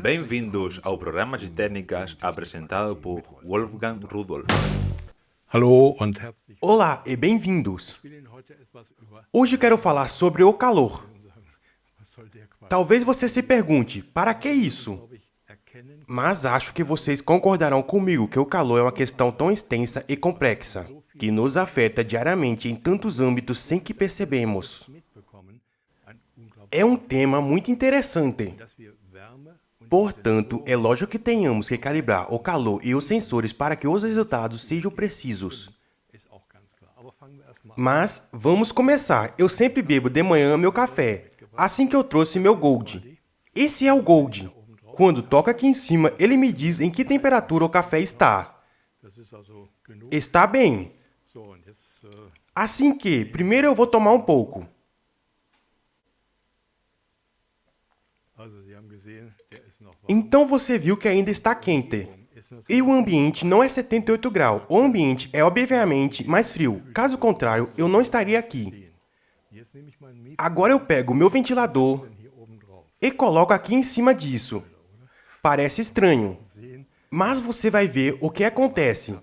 Bem-vindos ao programa de técnicas apresentado por Wolfgang Rudolf. Hallo und herzlich Olá e bem-vindos! willkommen. Heute etwas über Hoje quero falar sobre o calor. was soll der Quatsch? Talvez você se pergunte, para que isso? Glaube ich, erkennen Mas acho que vocês concordarão comigo que o calor é uma questão tão extensa e complexa, que nos afeta diariamente em tantos âmbitos sem que percebemos. mitbekommen, ein unglaublich, É um tema muito interessante. dass wir Wärme und Portanto, é lógico que tenhamos que calibrar o calor e os sensores para que os resultados sejam precisos. ist auch ganz klar. Aber fangen wir erstmal Mas vamos começar. Eu sempre bebo de manhã meu café, assim que eu trouxe meu Gold. Esse é o Gold. Quando toca aqui em cima, ele me diz em que temperatura o café está. Das ist also genug. Está bem. So, und jetzt Assim que, primeiro eu vou tomar um pouco. also Sie haben gesehen, der ist noch warm. Então você viu que ainda está quente. Ist natürlich E o ambiente não é 78 graus. O ambiente é obviamente mais frio. Caso contrário, eu não estaria aqui. Jetzt nehme ich meinen Mikrofon Agora eu pego o meu ventilador hier oben drauf. e coloco aqui em cima disso. Parece estranho, Sehen, mas você vai ver o que acontece.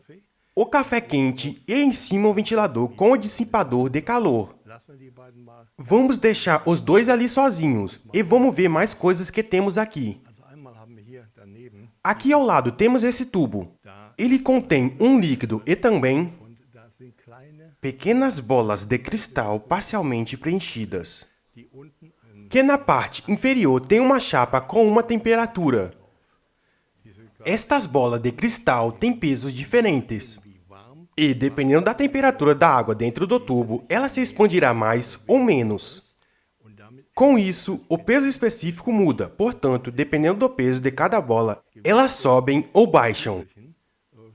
O café quente e em cima o ventilador com o dissipador de calor. lassen wir die beiden mal. Vamos deixar os dois ali sozinhos e vamos ver mais coisas que temos aqui. Also einmal haben wir hier daneben Aqui ao lado temos esse tubo. Ele contém um líquido e também und da sind kleine, pequenas bolas de cristal parcialmente preenchidas, die unten que na parte inferior tem uma chapa com uma temperatura. Estas bolas de cristal têm pesos diferentes. wie warm E, dependendo da temperatura da água dentro do tubo, ela se expandirá mais ou menos. und damit Com isso, o peso específico muda. Portanto, dependendo do peso de cada bola, elas sobem ou baixam.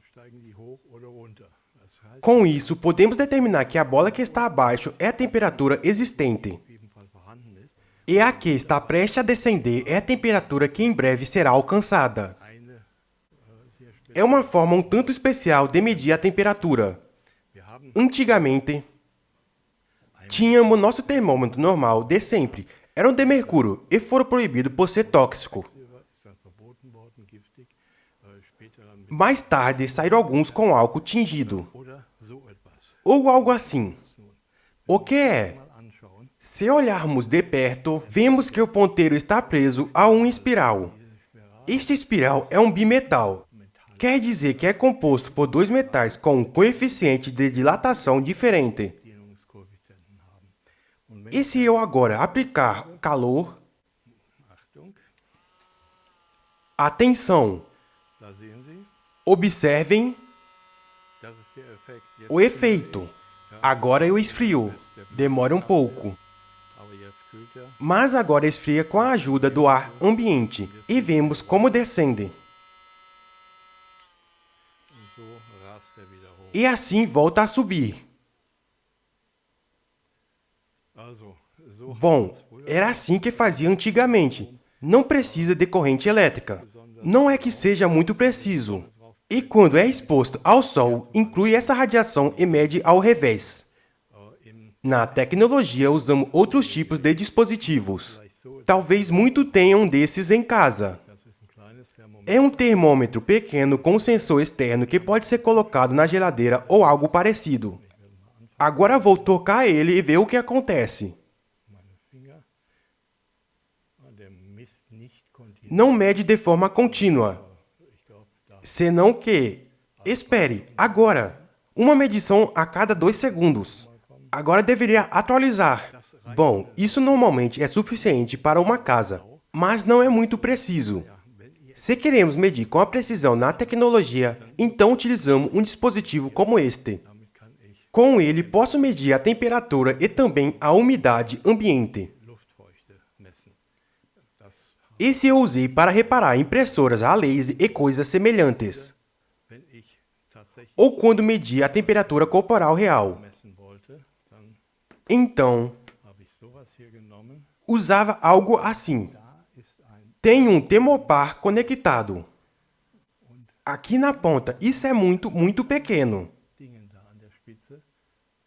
steigen die hoch oder runter. Das heißt, Com isso, podemos determinar que a bola que está abaixo é a temperatura existente. auf jeden Fall vorhanden ist, E a que está prestes a descender é a temperatura que em breve será alcançada. eine sehr spezielle. É uma forma um tanto especial de medir a temperatura. Wir haben Antigamente, tínhamos nosso termômetro normal de sempre. Era um de mercúrio e foram proibidos por ser tóxico. ist dann verboten worden, giftig. Später dann mit Mais tarde, saíram alguns com álcool tingido. oder so etwas. Ou algo assim. O que é? Mal anschauen. Se olharmos de perto, vemos que o ponteiro está preso a uma espiral. Este espiral é um bimetal. Quer dizer que é composto por dois metais com um coeficiente de dilatação diferente. Dehnungskoeffizienten haben. Und wenn, E se eu agora aplicar calor, Achtung, atenção, da sehen Sie, observem das ist der Effekt. Jetzt, o efeito. Agora eu esfrio. Demora um pouco. aber jetzt kühlt er. Mas agora esfria com a ajuda do ar ambiente. E vemos como descende. Und so rast er wieder hoch. E assim volta a subir. Also, so Bom, era assim que fazia antigamente. Não precisa de corrente elétrica. Não é que seja muito preciso. E quando é exposto ao sol, inclui essa radiação e mede ao revés. Na tecnologia, usamos outros tipos de dispositivos. Talvez muito tenham desses em casa. das ist ein kleines Thermometer. É um termômetro pequeno com sensor externo que pode ser colocado na geladeira ou algo parecido. Agora vou tocar ele e ver o que acontece. Meine Finger. Der misst nicht kontinuierlich. Não mede de forma contínua, Ich glaube, da senão que... Espere, agora! Uma medição a cada 2 segundos. Agora deveria atualizar. Bom, isso normalmente é suficiente para uma casa, mas não é muito preciso. Se queremos medir com a precisão na tecnologia, então utilizamos um dispositivo como este. damit kann ich Com ele, posso medir a temperatura e também a umidade ambiente. Luftfeuchte messen. Das, Esse eu usei para reparar impressoras a laser e coisas semelhantes. wenn ich tatsächlich Ou quando medir a temperatura corporal real. messen wollte, dann Então, habe ich sowas hier genommen. usava algo assim. Da ist ein Tem um termopar conectado. Aqui na ponta, isso é muito, muito pequeno. Ding da an der Spitze.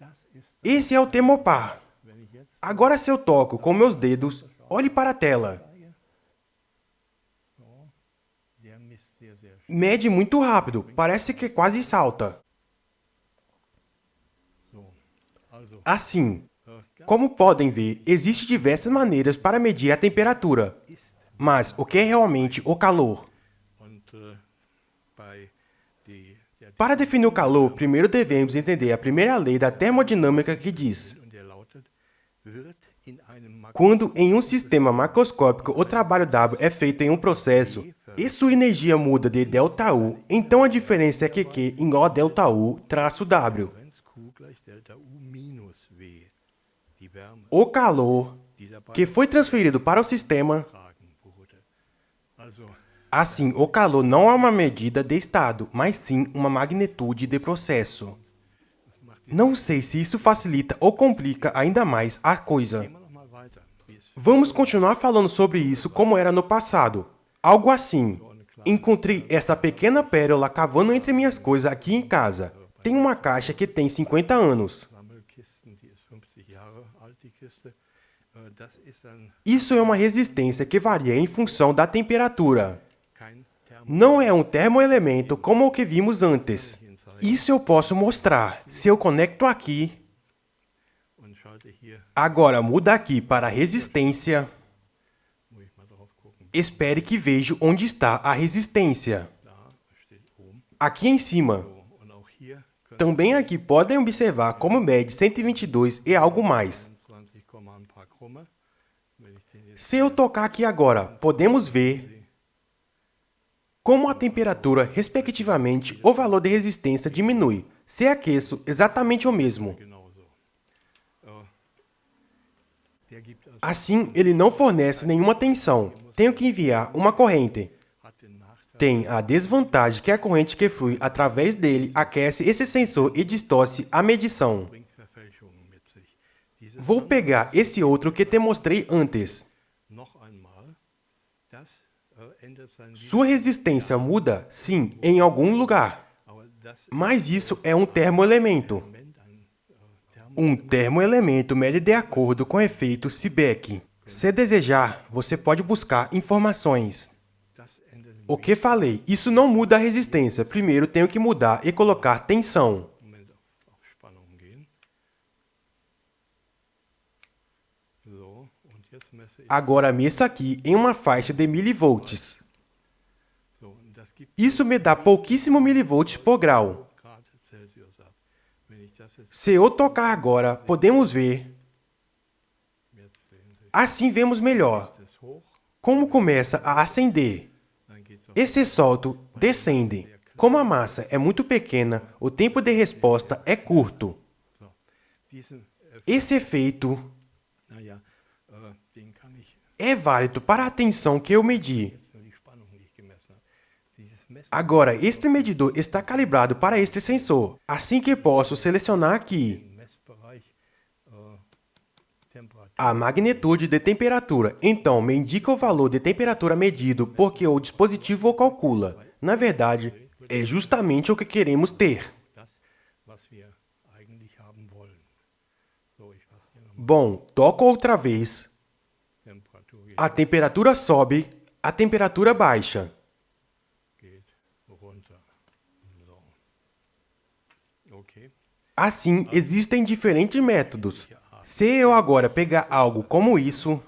Das ist, Esse é o termopar. wenn ich jetzt Agora se eu toco com meus dedos, olhe para a tela. zeige, so, Mede muito rápido, parece que quase salta. So, also, Assim, como podem ver, existem diversas maneiras para medir a temperatura. Mas o que é realmente o calor? und bei der Para definir o calor, primeiro devemos entender a primeira lei da termodinâmica que diz: und der lautet, wird in einem quando em um sistema macroscópico o trabalho W é feito em um processo e sua energia muda de ΔU, então a diferença é que Q igual a ΔU traço W. Differenz Q gleich Delta U minus V. Die Wärme, O calor die dabei que foi transferido para o sistema. übertragen wurde. Also, Assim, o calor não é uma medida de estado, mas sim uma magnitude de processo. Não sei se isso facilita ou complica ainda mais a coisa. gehen wir noch mal weiter. Wie es Vamos continuar falando sobre isso como era no passado. Algo assim. Encontrei esta pequena pérola cavando entre minhas coisas aqui em casa. Tem uma caixa que tem 50 anos. Sammelkisten, die ist 50 Jahre alt, die Kiste. Das ist dann Isso é uma resistência que varia em função da temperatura. kein Não é um termoelemento como o que vimos antes. Isso eu posso mostrar. Se eu conecto aqui, und schalte hier, agora muda aqui para resistência. muss ich mal drauf gucken. Espere que veja onde está a resistência. Da steht oben. Aqui em cima. So, und auch hier können Também aqui podem observar como mede 122 e algo mais. 20, ein paar Krumme. Wenn ich den jetzt Se eu tocar aqui agora, podemos ver como a temperatura, respectivamente, o valor de resistência diminui. Se aqueço, exatamente o mesmo. genauso. Der gibt also Assim, ele não fornece nenhuma tensão. Tenho que enviar uma corrente. hat den Nachteil, Tem a desvantagem que a corrente que flui através dele aquece esse sensor e distorce a medição. bringt Verfälschungen mit sich. Dieses Vou pegar esse outro que te mostrei antes. noch einmal, das ändert sein Sua resistência muda, sim, em algum lugar. aber das Mas isso é um termoelemento. Element ein Um termoelemento mede de acordo com o efeito Seebeck. Se desejar, você pode buscar informações. das ändert im O que falei? Isso não muda a resistência. Primeiro tenho que mudar e colocar tensão. Moment auf Spannung gehen. So, und jetzt messe ich. Agora meço aqui em uma faixa de milivolts. So, und das gibt Isso me dá pouquíssimo milivolts por grau. Grad Celsius ab. Wenn ich das jetzt Se eu tocar agora, podemos ver. sehen Sie, Assim vemos melhor. das ist hoch, Como começa a acender. dann geht's auf. Esse solto descende. Como a massa é muito pequena, o tempo de resposta é curto. So, diesen, Esse efeito naja, den kann ich, é válido para a tensão que eu medi. nur die Spannung, die ich gemessen habe. Dieses Messen Agora, este medidor está calibrado para este sensor. Assim que posso selecionar aqui im Messbereich Temperatur a magnitude de temperatura. Então, me indica o valor de temperatura medido porque o dispositivo o calcula. Na verdade, é justamente o que queremos ter. das, was wir eigentlich haben wollen. So, ich fasse hier nochmal Bom, toco outra vez. Temperatur hier A temperatura sobe, a temperatura baixa. geht runter. So. Okay. Assim, existem diferentes métodos. Se eu agora pegar algo como isso,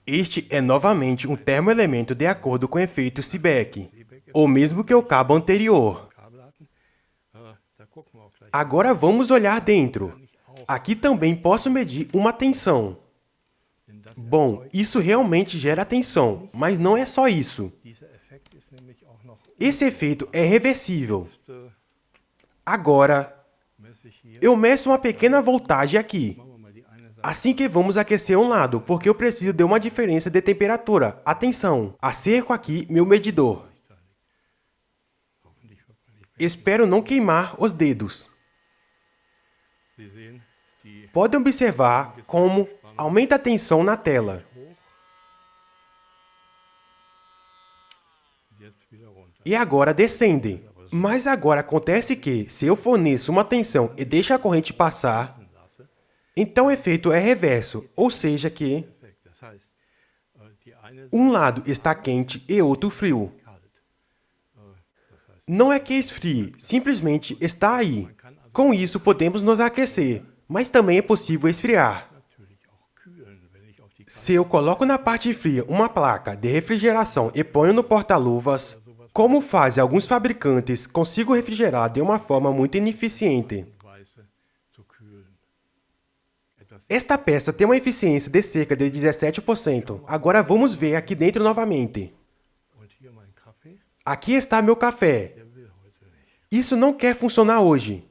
este é novamente um termoelemento de acordo com o efeito Seebeck, o mesmo que o cabo anterior. Kabel hatten. Da gucken wir auch gleich. Agora vamos olhar dentro. Aqui também posso medir uma tensão. Denn das, Bom, isso realmente gera tensão, mas não é só isso. dieser Effekt ist nämlich auch noch, Esse efeito é reversível. äh, Agora, messe ich hier. eu meço uma pequena voltagem aqui. Machen wir mal die eine Seite. Assim que vamos aquecer um lado, porque eu preciso de uma diferença de temperatura. Atenção, acerco aqui meu medidor. Hoffentlich wird man nicht. Espero não queimar os dedos. Sie sehen, die Podem observar como aumenta a tensão na tela. hoch. Jetzt wieder runter. E agora descende. Mas agora acontece que, se eu forneço uma tensão e deixo a corrente passar, Lasse. então o efeito é reverso, ou seja que Effekt. Das heißt, die eine um lado está quente e outro frio. kalt. Das Não é que esfrie, simplesmente está aí. Com isso, podemos nos aquecer, mas também é possível esfriar. natürlich auch kühlen, wenn ich auf die Se eu coloco na parte fria uma placa de refrigeração e ponho no porta-luvas, como fazem alguns fabricantes, consigo refrigerar de uma forma muito ineficiente. Weise zu kühlen. Etwas Esta peça tem uma eficiência de cerca de 17%. Agora vamos ver aqui dentro novamente. und hier mein Kaffee, Aqui está meu café. der will heute nicht. Isso não quer funcionar hoje.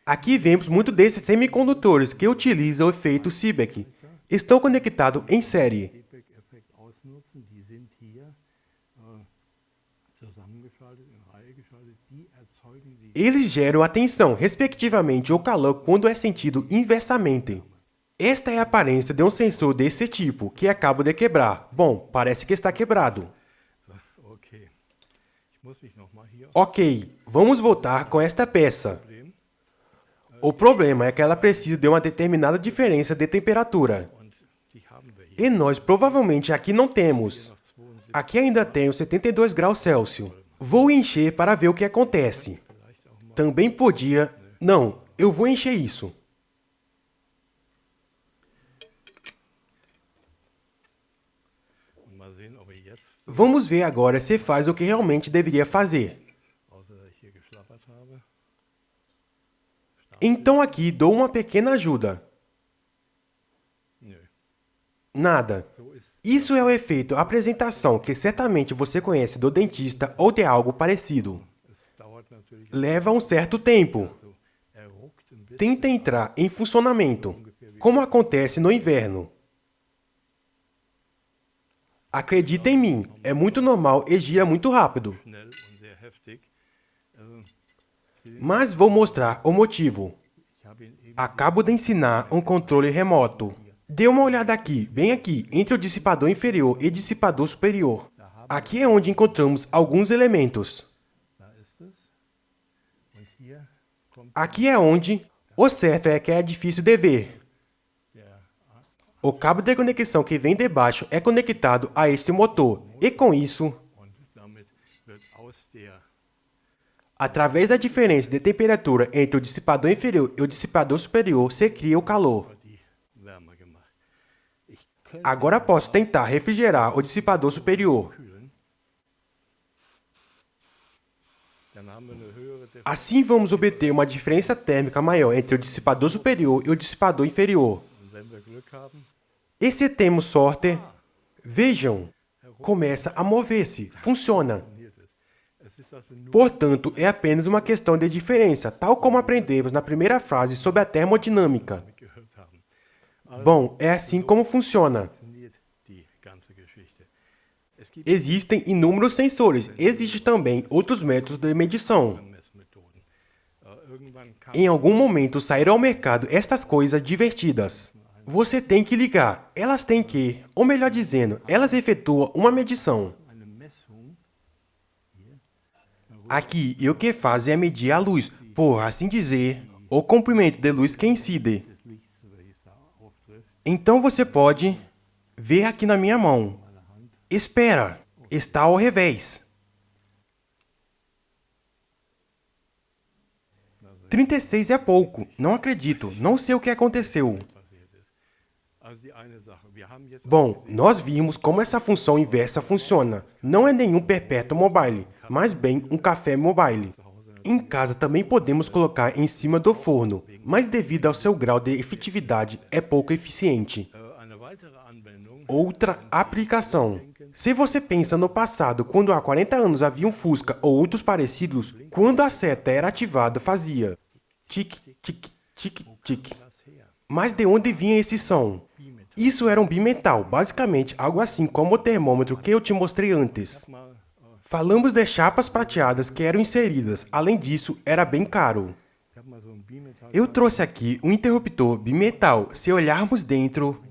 Aqui vemos muito desses semicondutores que utilizam o efeito Seebeck. Estão conectados em série. Feedback-Effekt ausnutzen, die sind hier zusammengeschaltet, in Reihe geschaltet, die erzeugen die Eles geram a tensão, respectivamente, ou calor quando é sentido inversamente. Esta é a aparência de um sensor desse tipo, que acabo de quebrar. Bom, parece que está quebrado. Okay. Ich muss mich nochmal hier Ok, vamos voltar com esta peça. O problema é que ela precisa de uma determinada diferença de temperatura. und die haben wir hier E nós provavelmente aqui não temos. auf 72, Aqui ainda tenho 72 graus Celsius. Vou encher para ver o que acontece. vielleicht auch mal. Também podia... Não, eu vou encher isso. Und mal sehen, ob ich jetzt, Vamos ver agora se faz o que realmente deveria fazer. außer dass ich hier geschlappert habe, Então aqui dou uma pequena ajuda. nö. Nada. So ist Isso é o efeito apresentação que certamente você conhece do dentista ou de algo parecido. es dauert natürlich, Leva um certo tempo. so, er ruckt ein bisschen, Tenta entrar em funcionamento, como acontece no inverno. Acredita em mim, é muito normal e gira muito rápido. schnell und sehr heftig. Mas vou mostrar o motivo. Ich habe ihn eben Acabo de ensinar um controle remoto. Dê uma olhada aqui, bem aqui, entre o dissipador inferior e dissipador superior. Aqui é onde encontramos alguns elementos. da ist es. Und hier kommt Aqui é onde... O certo é que é difícil de ver. der O cabo de conexão que vem de baixo é conectado a este motor. E com isso, und damit wird aus der através da diferença de temperatura entre o dissipador inferior e o dissipador superior, se cria o calor. die Wärme gemacht. Ich könnte Agora posso tentar refrigerar o dissipador superior. kühlen. Dann haben wir eine höhere Temperatur. Assim vamos obter uma diferença térmica maior entre o dissipador superior e o dissipador inferior. Und wenn wir Glück haben, E se temos sorte, vejam, começa a mover-se, funciona. funktioniert es. Es ist also nur Portanto, é apenas uma questão de diferença, tal como aprendemos na primeira frase sobre a termodinâmica. gehört haben. Bom, é assim como funciona. Funktioniert die ganze Geschichte. Es gibt Existem inúmeros sensores, existem também outros métodos de medição. Messmethoden. Irgendwann kann Em algum momento sairão ao mercado estas coisas divertidas. Você tem que ligar, elas têm que, ou melhor dizendo, elas efetuam uma medição. eine Messung Aqui, e o que fazem é medir a luz, por assim dizer, o comprimento de luz que incide. des Lichts, welches da auftrifft, Então você pode ver aqui na minha mão. Espera, está ao revés. 36 é pouco, não acredito, não sei o que aconteceu. passiert ist. Also die eine Sache. Wir haben jetzt Bom, nós vimos como essa função inversa funciona. Não é nenhum perpétuo mobile, mas bem um café mobile. Em casa também podemos colocar em cima do forno, mas devido ao seu grau de efetividade é pouco eficiente. eine weitere Anwendung. Outra aplicação. Se você pensa no passado, quando há 40 anos havia um Fusca ou outros parecidos, quando a seta era ativada fazia tic, tic, tic, tic. Das her. Mas de onde vinha esse som? Isso era um bimetal, basicamente algo assim como o termômetro que eu te mostrei antes. Mal, Falamos de chapas prateadas que eram inseridas, além disso, era bem caro. ich habe mal so ein Bimetall. Eu trouxe aqui um interruptor bimetal. Se olharmos dentro...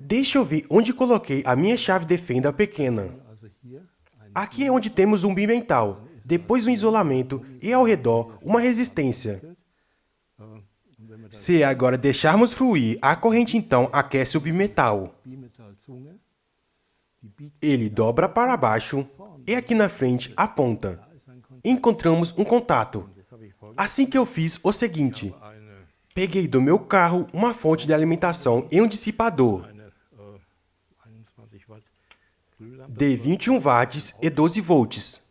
Deixa eu ver onde coloquei a minha chave de fenda pequena. Also hier ein Aqui é onde temos um bimetal, depois um isolamento e ao redor uma resistência. Se agora deixarmos fluir, a corrente então aquece o bimetal. Bimetallzunge. Die Ele dobra para baixo e aqui na frente aponta. Encontramos um contato. Assim que eu fiz o seguinte, peguei do meu carro uma fonte de alimentação e um dissipador de 21 watts e 12 volts.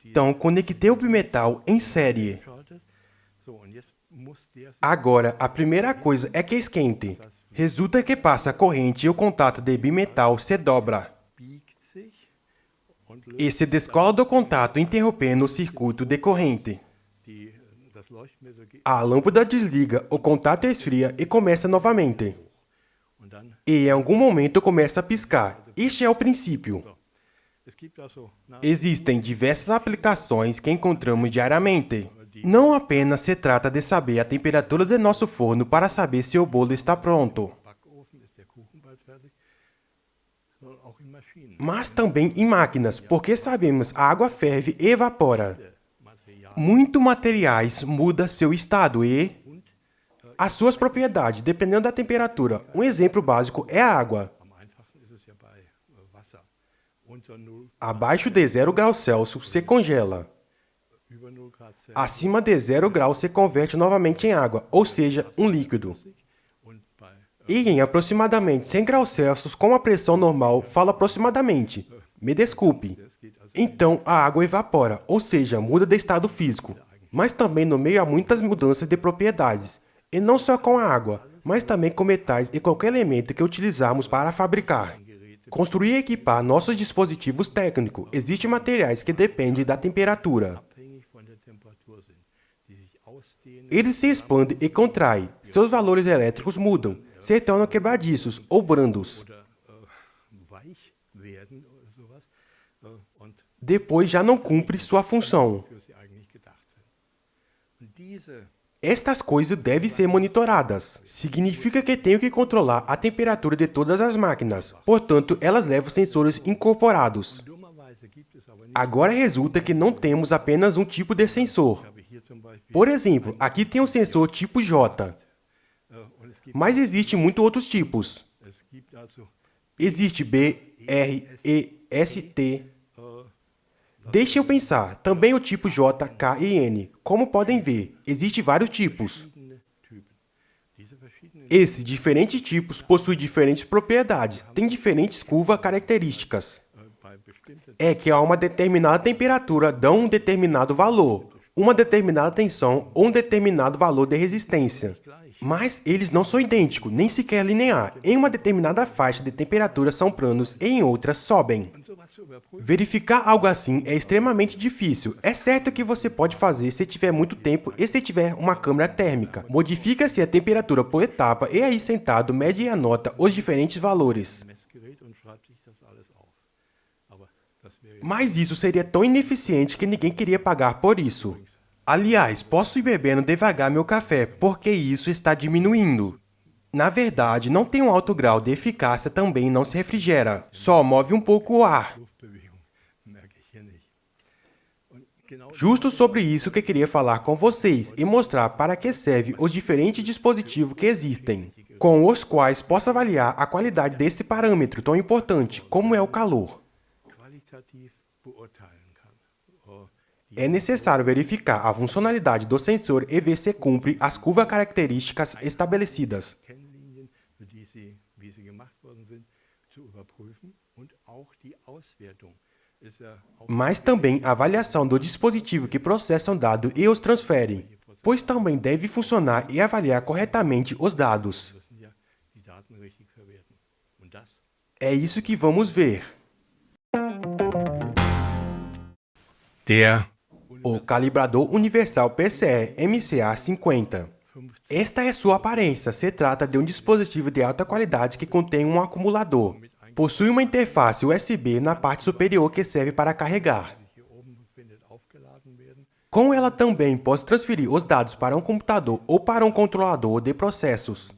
Então, conectei o bimetal em série. Agora, a primeira coisa é que esquente. Resulta que passa a corrente e o contato de bimetal se dobra. E se descola do contato, interrompendo o circuito de corrente. A lâmpada desliga, o contato esfria e começa novamente. E em algum momento começa a piscar. Este é o princípio. Existem diversas aplicações que encontramos diariamente. Não apenas se trata de saber a temperatura de nosso forno para saber se o bolo está pronto, mas também em máquinas, porque sabemos a água ferve e evapora. Muitos materiais mudam seu estado e as suas propriedades, dependendo da temperatura. Um exemplo básico é a água. Abaixo de 0 graus Celsius se congela. Acima de 0 graus se converte novamente em água, ou seja, um líquido. E em aproximadamente 100 graus Celsius, com a pressão normal, falo aproximadamente. Me desculpe. Então, a água evapora, ou seja, muda de estado físico. Mas também no meio há muitas mudanças de propriedades. E não só com a água, mas também com metais e qualquer elemento que utilizarmos para fabricar. Construir e equipar nossos dispositivos técnicos. Existem materiais que dependem da temperatura. Eles se expandem e contraem. Seus valores elétricos mudam, se tornam quebradiços ou brandos. Depois já não cumpre sua função. Estas coisas devem ser monitoradas. Significa que tenho que controlar a temperatura de todas as máquinas. Portanto, elas levam sensores incorporados. Agora resulta que não temos apenas um tipo de sensor. Por exemplo, aqui tem um sensor tipo J. Mas existem muitos outros tipos. Existe B, R, E, S, T. Deixa eu pensar, também o tipo J, K e N. Como podem ver, existem vários tipos. Esses diferentes tipos possuem diferentes propriedades, têm diferentes curvas características. É que a uma determinada temperatura dão um determinado valor, uma determinada tensão ou um determinado valor de resistência. Mas eles não são idênticos, nem sequer linear. Em uma determinada faixa de temperatura são planos e em outras sobem. Verificar algo assim é extremamente difícil. É certo que você pode fazer se tiver muito tempo e se tiver uma câmara térmica. Modifica-se a temperatura por etapa e aí sentado mede e anota os diferentes valores. Mas isso seria tão ineficiente que ninguém queria pagar por isso. Aliás, posso ir bebendo devagar meu café, porque isso está diminuindo. Na verdade, não tem um alto grau de eficácia, também não se refrigera. Só move um pouco o ar. Justo sobre isso que queria falar com vocês e mostrar para que servem os diferentes dispositivos que existem, com os quais posso avaliar a qualidade desse parâmetro tão importante, como é o calor. É necessário verificar a funcionalidade do sensor e ver se cumpre as curvas características estabelecidas. Mas também a avaliação do dispositivo que processa um dado e os transfere, pois também deve funcionar e avaliar corretamente os dados. É isso que vamos ver. O calibrador universal PCE MCA50. Esta é sua aparência. Se trata de um dispositivo de alta qualidade que contém um acumulador. Possui uma interface USB na parte superior que serve para carregar. Com ela também posso transferir os dados para um computador ou para um controlador de processos.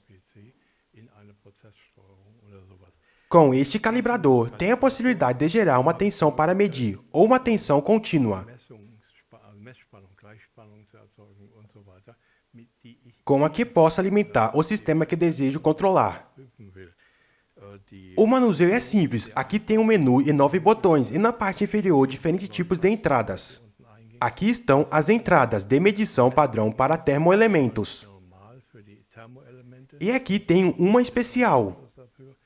Com este calibrador, tem a possibilidade de gerar uma tensão para medir ou uma tensão contínua, com a que posso alimentar o sistema que desejo controlar. O manuseio é simples. Aqui tem um menu e 9 botões e na parte inferior diferentes tipos de entradas. Aqui estão as entradas de medição padrão para termoelementos. E aqui tem uma especial.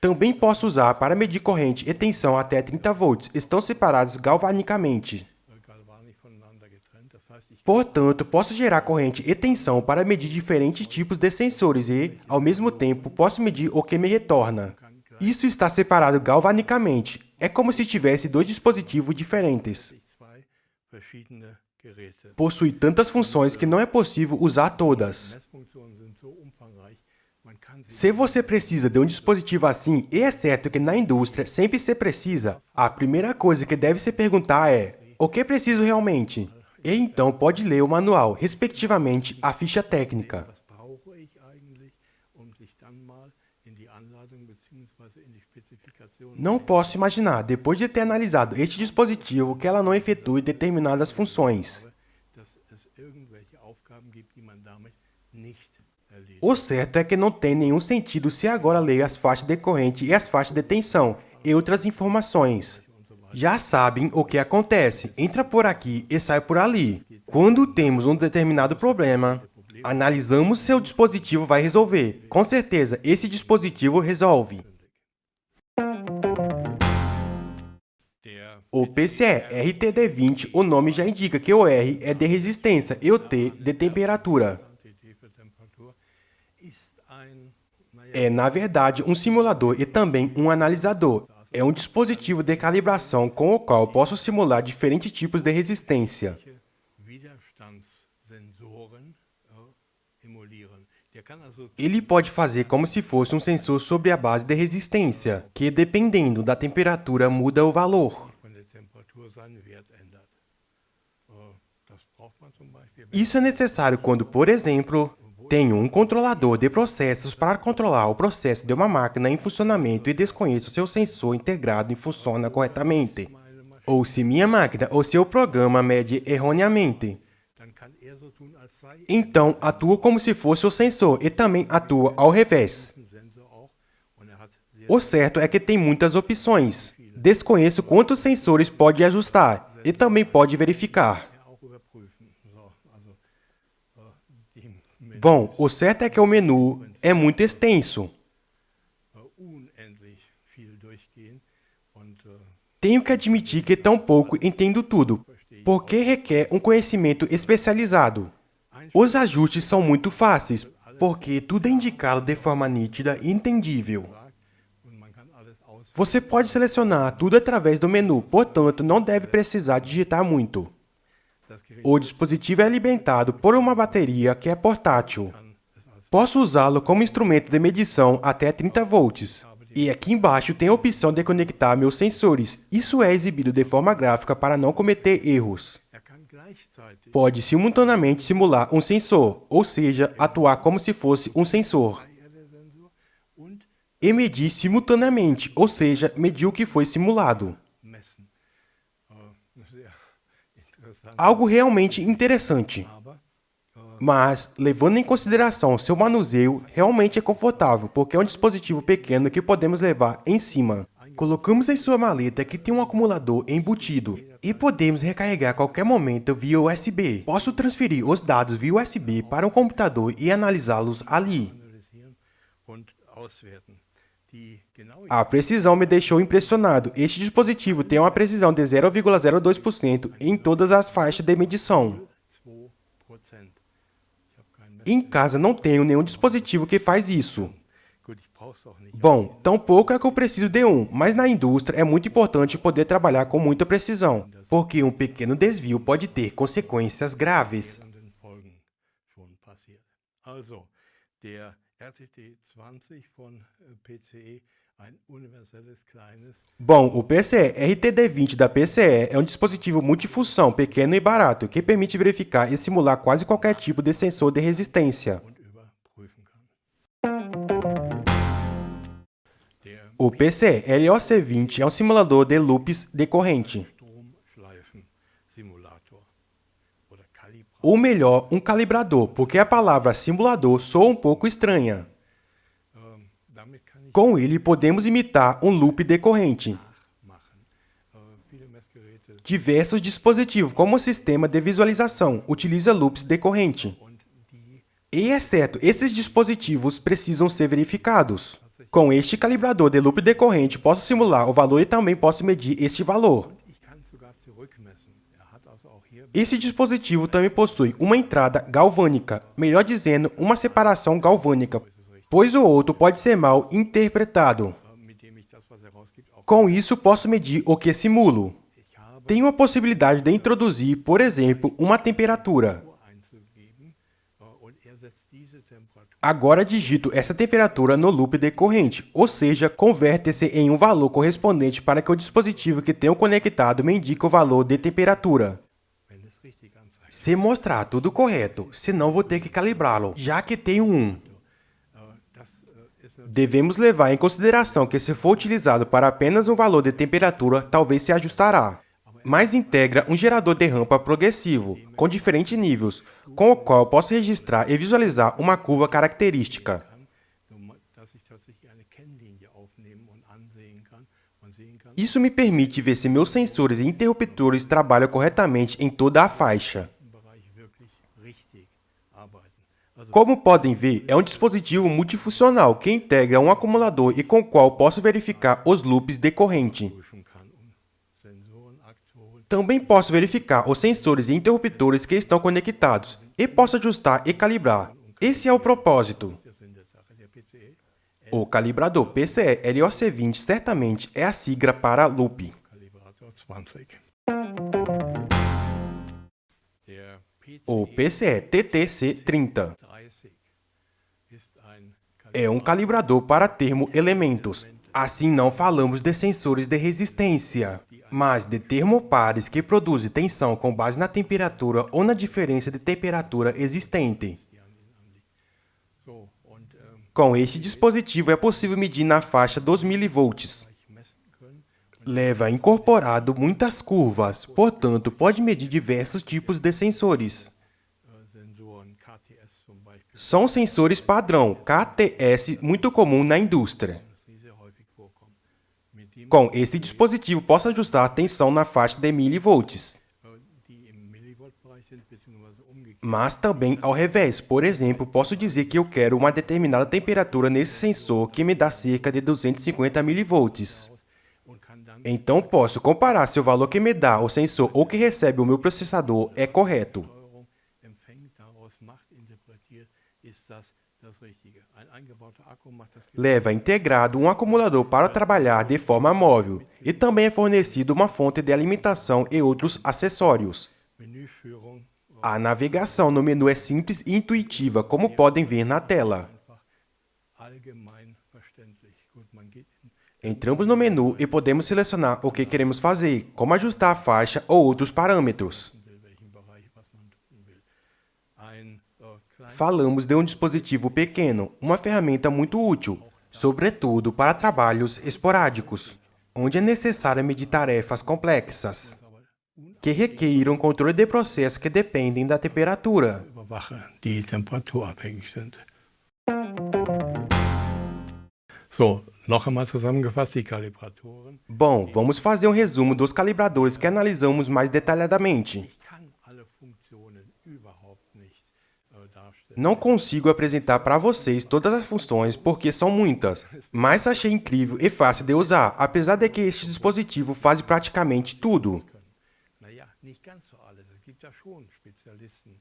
Também posso usar para medir corrente e tensão até 30 volts. Estão separadas galvanicamente. Portanto, posso gerar corrente e tensão para medir diferentes tipos de sensores e, ao mesmo tempo, posso medir o que me retorna. Isso está separado galvanicamente. É como se tivesse dois dispositivos diferentes. Possui tantas funções que não é possível usar todas. Se você precisa de um dispositivo assim, e é certo que na indústria sempre se precisa, a primeira coisa que deve se perguntar é: o que preciso realmente? E então pode ler o manual, respectivamente a ficha técnica. Não posso imaginar, depois de ter analisado este dispositivo, que ela não efetue determinadas funções. O certo é que não tem nenhum sentido se agora ler as faixas de corrente e as faixas de tensão e outras informações. Já sabem o que acontece, entra por aqui e sai por ali. Quando temos um determinado problema, analisamos se o dispositivo vai resolver. Com certeza, esse dispositivo resolve. O PCE RTD20, o nome já indica que o R é de resistência e o T de temperatura. É, na verdade, um simulador e também um analisador. É um dispositivo de calibração com o qual posso simular diferentes tipos de resistência. Ele pode fazer como se fosse um sensor sobre a base de resistência, que dependendo da temperatura muda o valor. Isso é necessário quando, por exemplo, tenho um controlador de processos para controlar o processo de uma máquina em funcionamento e desconheço se o sensor integrado funciona corretamente, ou se minha máquina ou seu programa mede erroneamente. Então, atua como se fosse o sensor e também atua ao revés. O certo é que tem muitas opções. Desconheço quantos sensores pode ajustar e também pode verificar. Bom, o certo é que o menu é muito extenso. Tenho que admitir que tão pouco entendo tudo, porque requer um conhecimento especializado. Os ajustes são muito fáceis, porque tudo é indicado de forma nítida e entendível. Você pode selecionar tudo através do menu, portanto, não deve precisar digitar muito. O dispositivo é alimentado por uma bateria que é portátil. Posso usá-lo como instrumento de medição até 30 volts. E aqui embaixo tem a opção de conectar meus sensores. Isso é exibido de forma gráfica para não cometer erros. Pode simultaneamente simular um sensor, ou seja, atuar como se fosse um sensor. E medir simultaneamente, ou seja, medir o que foi simulado. Algo realmente interessante. Mas, levando em consideração seu manuseio, realmente é confortável, porque é um dispositivo pequeno que podemos levar em cima. Colocamos em sua maleta que tem um acumulador embutido e podemos recarregar a qualquer momento via USB. Posso transferir os dados via USB para um computador e analisá-los ali. A precisão me deixou impressionado. Este dispositivo tem uma precisão de 0,02% em todas as faixas de medição. Em casa não tenho nenhum dispositivo que faz isso. Bom, tampouco é que eu preciso de um, mas na indústria é muito importante poder trabalhar com muita precisão, porque um pequeno desvio pode ter consequências graves. Bom, o PCE RTD20 da PCE é um dispositivo multifunção, pequeno e barato, que permite verificar e simular quase qualquer tipo de sensor de resistência. O PCE LOC20 é um simulador de loops de corrente. Ou melhor, um calibrador, porque a palavra simulador soa um pouco estranha. Com ele, podemos imitar um loop decorrente. nachmachen. Viele Messgeräte Diversos dispositivos, como o sistema de visualização, utilizam loops decorrentes. und die E, exceto esses dispositivos, precisam ser verificados. Com este calibrador de loop decorrente, posso simular o valor e também posso medir este valor. ich kann sogar zurückmessen. Hat also auch hier Esse dispositivo também possui uma entrada galvânica, melhor dizendo, uma separação galvânica, pois o outro pode ser mal interpretado. mit dem ich das, was rausgibt, auch Com isso, posso medir o que simulo. ich habe Tenho a possibilidade de introduzir, por exemplo, uma temperatura. einzugeben und setzt diese Temperatur Agora digito essa temperatura no loop decorrente, ou seja, converte-se em um valor correspondente para que o dispositivo que tenho conectado me indique o valor de temperatura. wenn es richtig anzeigt. Se mostrar tudo correto, senão vou ter que calibrá-lo, já que tenho um. Das ist natürlich Devemos levar em consideração que se for utilizado para apenas um valor de temperatura, talvez se ajustará. Mas integra um gerador de rampa progressivo, com diferentes níveis, com o qual posso registrar e visualizar uma curva característica. dass ich tatsächlich eine Kennlinie aufnehmen und ansehen kann und sehen kann, Isso me permite ver se meus sensores e interruptores trabalham corretamente em toda a faixa. im Bereich wirklich richtig arbeiten. Also Como podem ver, é um dispositivo multifuncional que integra um acumulador e com o qual posso verificar os loops decorrentes. prüfen kann, Sensoren, Aktoren, Também posso verificar os sensores e interruptores que estão conectados e posso ajustar e calibrar. Esse é o propósito. das sind der Sache. Der PCE, O calibrador PCE LOC20 certamente é a sigla para loop. Kalibrator 20. Der O PCE PCE TTC30 30 ist ein é um calibrador para termoelementos. Assim não falamos de sensores de resistência, mas de termopares que produzem tensão com base na temperatura ou na diferença de temperatura existente. so und Com este dispositivo é possível medir na faixa dos milivolts. messen können. Leva incorporado muitas curvas, portanto pode medir diversos tipos de sensores. Sensoren KTS zum Beispiel, São sensores padrão, KTS, muito comum na indústria. die sehr häufig vorkommen. Mit dem Com este dispositivo posso ajustar a tensão na faixa de milivolts, die im Millivoltbereich sind, beziehungsweise umgekehrt. mas também ao revés. Por exemplo, posso dizer que eu quero uma determinada temperatura nesse sensor que me dá cerca de 250 milivolts. Und kann dann Então posso comparar se o valor que me dá o sensor ou que recebe o meu processador é correto. Steuerung empfängt, daraus macht, interpretiert, ist das Richtige. Ein eingebauter Akku macht das Leva integrado um acumulador para trabalhar de forma móvel e também é fornecido uma fonte de alimentação e outros acessórios. Menüführung A navegação no menu é simples e intuitiva, como podem ver na tela. einfach allgemein verständlich. Gut, man geht in Entramos no menu e podemos selecionar o que queremos fazer, como ajustar a faixa ou outros parâmetros. welchen Bereich, was man tun will. Ein kleines Falamos de um dispositivo pequeno, uma ferramenta muito útil, sobretudo para trabalhos esporádicos, onde é necessário medir tarefas complexas, que requeiram controle de processos que dependem da temperatura. Überwache, die temperaturabhängig sind. So, noch einmal zusammengefasst, die Kalibratoren. Bom, vamos fazer um resumo dos calibradores que analisamos mais detalhadamente. Ich kann alle Funktionen überhaupt nicht darstellen. Não consigo apresentar para vocês todas as funções porque são muitas, mas achei incrível e fácil de usar, apesar de que este dispositivo faz praticamente tudo. Naja, nicht ganz so alles. Es gibt ja schon Spezialisten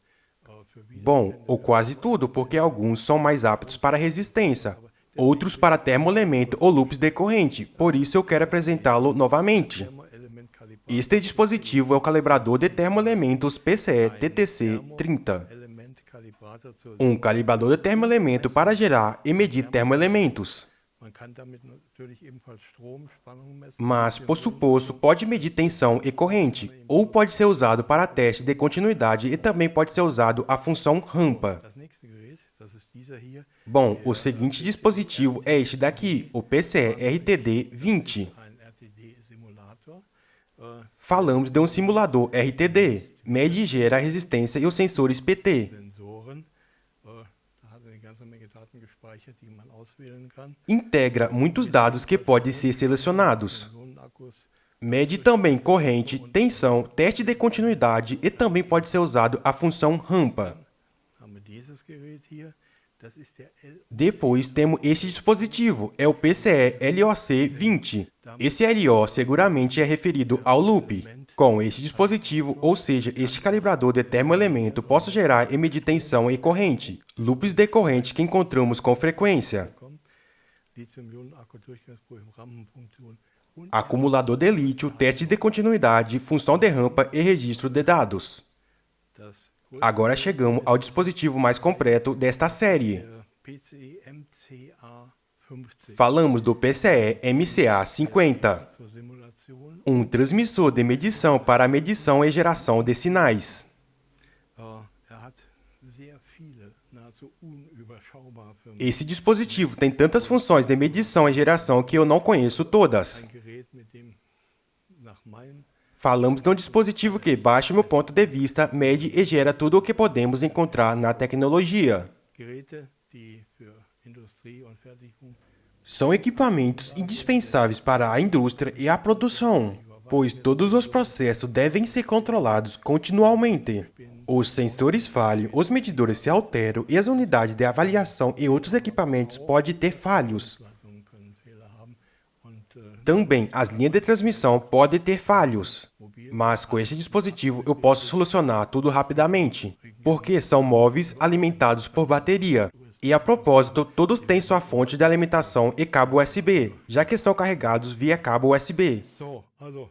für Bom, ou quase tudo, porque alguns são mais aptos para resistência, outros para termoelemento ou loops decorrente, por isso eu quero apresentá-lo novamente. Elementkalibrator. Este dispositivo é o calibrador de termoelementos PCE TTC30, Elementkalibrator zur um calibrador de termoelemento para gerar e medir termoelementos. Man kann damit natürlich ebenfalls Strom, Spannung messen. Mas, por suposto, pode medir tensão e corrente, ou pode ser usado para teste de continuidade e também pode ser usado a função rampa. Das nächste Gerät, das ist dieser hier, Bom, o seguinte dispositivo é este daqui, o PCE RTD20. ein RTD-Simulator. Falamos de um simulador RTD, mede e gera a resistência e os sensores PT. Sensoren. Da hat er eine ganze Menge Daten gespeichert. speichert, die man auswählen kann. Integra muitos dados que podem ser selecionados. Personenakkus Mede também corrente, tensão, teste de continuidade e também pode ser usado a função rampa. haben wir dieses Gerät hier. Das ist der Depois temos este dispositivo, é o PCE LOC20. Esse LO seguramente é referido ao loop. Com este dispositivo, ou seja, este calibrador de termoelemento, posso gerar e medir tensão e corrente, loops de corrente que encontramos com frequência. Lithium-Ionen-Akku-Durchgangsprüfung, Rampenfunktion und Acumulador de lítio, teste de continuidade, função de rampa e registro de dados. das Agora chegamos ao dispositivo mais completo desta série. PCI MCA50 Falamos do PCE MCA50, zur Simulation. um transmissor de medição para a medição e geração de sinais. Hat sehr viele, nahezu unüberschaubare Firmen. Esse dispositivo tem tantas funções de medição e geração que eu não conheço todas. Ein Gerät, mit dem nach meinem Falamos de um dispositivo que, baixo meu ponto de vista, mede e gera tudo o que podemos encontrar na tecnologia. Geräte, die für Industrie und Fertigung São equipamentos indispensáveis para a indústria e a produção, pois todos os processos devem ser controlados continuamente. Os sensores falham, os medidores se alteram e as unidades de avaliação e outros equipamentos podem ter falhos. Leitungen können Fehler haben und Também as linhas de transmissão podem ter falhos. Mas com este dispositivo eu posso solucionar tudo rapidamente, porque são móveis alimentados por bateria. E a propósito, todos têm sua fonte de alimentação e cabo USB, já que são carregados via cabo USB. so, also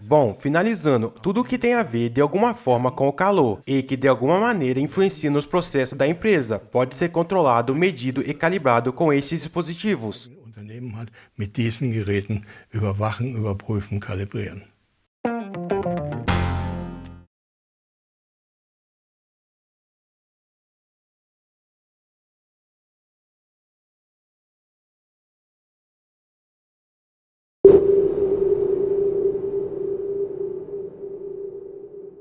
Bom, finalizando, tudo o que tem a ver de alguma forma com o calor e que de alguma maneira influencia nos processos da empresa pode ser controlado, medido e calibrado com estes dispositivos. ein Unternehmen hat, mit diesen Geräten überwachen, überprüfen, kalibrieren.